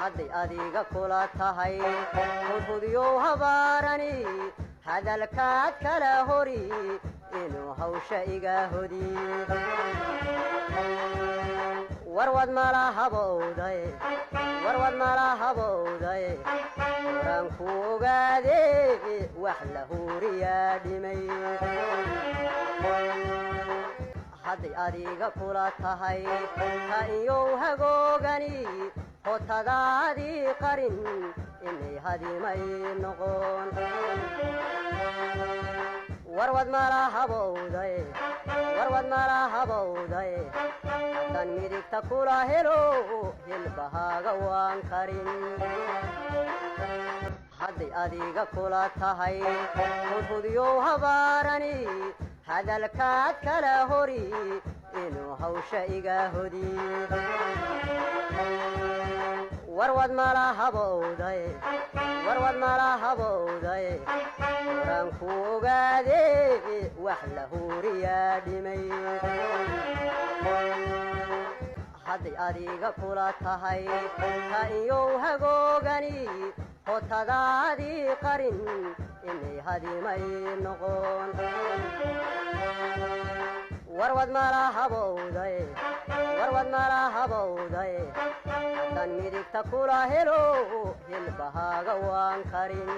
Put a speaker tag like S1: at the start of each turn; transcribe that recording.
S1: hadday adiga kula tahay hudhudyow habaarani hadalkaad kala hori inuu hawsha iga hodi warwad malahabowday oran ku ogaade wax la huuriyaa dhimay hadday adiga kula tahay ha iyow hagoogani hotadaadii qarin inay hadimay noqon warwad malahabowday haddaan midigta kula helo hilbahaaga waan karin hadday adiga kula tahay hudhudyow habaarani hadalkaad kala hori inuu hawsha iga hodi warwad malahabowday oran ku ogaade wax la huuriyaa dhimay hadday adiga kula tahay ha iyow hagoogani hotadaadii qarin inay hadimay noqon warwad malahabowday haddaan midigta kula helo hilbahaaga waan karin